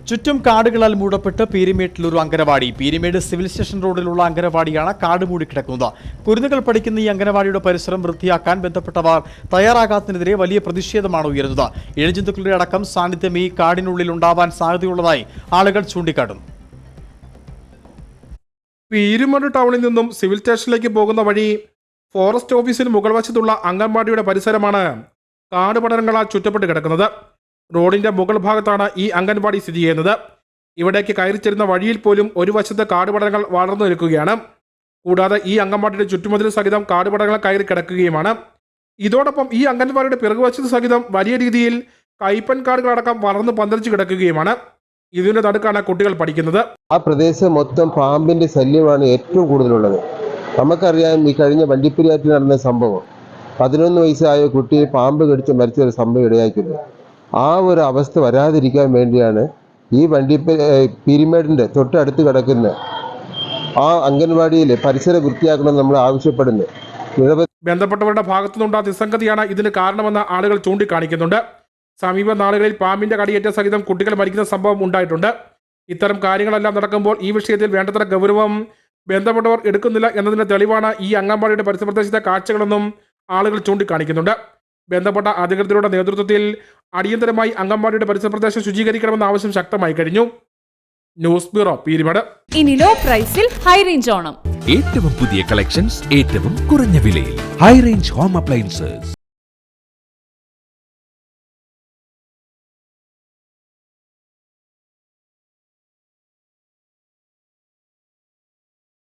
ചുറ്റും കാടുകളാൽ മൂടപ്പെട്ട് പീരിമേട്ടിലൊരു anganwadi. Peermade civil station റോഡിലുള്ള അംഗനവാടിയാണ് കാട് മൂടിക്കിടക്കുന്നത്. കുരുന്നുകൾ പഠിക്കുന്ന ഈ അംഗനവാടിയുടെ പരിസരം വൃത്തിയാക്കാൻ ബന്ധപ്പെട്ടവർ തയ്യാറാകാത്തതിനെതിരെ വലിയ പ്രതിഷേധമാണ് ഉയരുന്നത്. ഇഴജന്തുക്കളുടെ അടക്കം സാന്നിധ്യം ഈ കാടിനുള്ളിൽ ഉണ്ടാവാൻ സാധ്യതയുള്ളതായി ആളുകൾ ചൂണ്ടിക്കാട്ടുന്നു. പീരുമേട് ടൗണിൽ നിന്നും സിവിൽ സ്റ്റേഷനിലേക്ക് പോകുന്ന വഴി ഫോറസ്റ്റ് ഓഫീസിന് മുകൾ വശത്തുള്ള അംഗൻവാടിയുടെ പരിസരമാണ് കാടുപടലങ്ങളാൽ ചുറ്റപ്പെട്ട് കിടക്കുന്നത്. റോഡിന്റെ മുകൾ ഭാഗത്താണ് ഈ അംഗൻവാടി സ്ഥിതി ചെയ്യുന്നത്. ഇവിടേക്ക് കയറി ചെല്ലുന്ന വഴിയിൽ പോലും ഒരു വശത്ത് കാടുപടലങ്ങൾ വളർന്നു നിൽക്കുകയാണ്. കൂടാതെ ഈ അംഗൻവാടിയുടെ ചുറ്റുമതിൽ സഹിതം കാടുപടലങ്ങൾ കയറി കിടക്കുകയുമാണ്. ഇതോടൊപ്പം ഈ അംഗൻവാടിയുടെ പിറകുവശത്ത് സഹിതം വലിയ രീതിയിൽ കൈപ്പൻ കാടുകളടക്കം വളർന്ന് പന്തലിച്ച് കിടക്കുകയുമാണ്. ഇതിന്റെ നടുക്കാണ് കുട്ടികൾ പഠിക്കുന്നത്. ആ പ്രദേശം മൊത്തം പാമ്പിന്റെ ശല്യമാണ് ഏറ്റവും കൂടുതലുള്ളത്. നമുക്കറിയാം, ഈ കഴിഞ്ഞ വണ്ടിപ്പെരിയാറ്റിൽ നടന്ന സംഭവം 11 വയസ്സായ കുട്ടിയെ പാമ്പ് കടിച്ച് മരിച്ച ഒരു സംഭവം ഇടയാക്കുന്നത്. ആ ഒരു അവസ്ഥ വരാതിരിക്കാൻ വേണ്ടിയാണ് ഈ പീരിമേടിന്റെ തൊട്ടടുത്ത് കിടക്കുന്ന ആ അംഗൻവാടിയിലെ പരിസരം വൃത്തിയാക്കണമെന്ന് നമ്മൾ ആവശ്യപ്പെടുന്നത്. ബന്ധപ്പെട്ടവരുടെ ഭാഗത്തുനിന്നുണ്ടായ നിസ്സംഗതിയാണ് ഇതിന് കാരണമെന്ന് ആളുകൾ ചൂണ്ടിക്കാണിക്കുന്നുണ്ട്. സമീപ നാളുകളിൽ പാമ്പിന്റെ കടിയേറ്റ സഹിതം കുട്ടികൾ മരിക്കുന്ന സംഭവം ഉണ്ടായിട്ടുണ്ട്. ഇത്തരം കാര്യങ്ങളെല്ലാം നടക്കുമ്പോൾ ഈ വിഷയത്തിൽ വേണ്ടത്ര ഗൗരവം ബന്ധപ്പെട്ടവർ എടുക്കുന്നില്ല എന്നതിന്റെ തെളിവാണ് ഈ അംഗൻവാടിയുടെ പരിസരപ്രദേശത്തെ കാഴ്ചകളെന്നും ആളുകൾ ചൂണ്ടിക്കാണിക്കുന്നുണ്ട്. ബന്ധപ്പെട്ട അധികൃതരുടെ നേതൃത്വത്തിൽ അടിയന്തരമായി അംഗൻവാടിയുടെ പരിസരപ്രദേശം ശുചീകരിക്കണമെന്ന ആവശ്യം ശക്തമായി കഴിഞ്ഞു. News bureau, Peermade. ഇനി ലോ പ്രൈസിൽ ഹൈ റേഞ്ച് ഓണം. ഏറ്റവും പുതിയ കളക്ഷൻസ് ഏറ്റവും കുറഞ്ഞ വിലയിൽ. High range home appliances.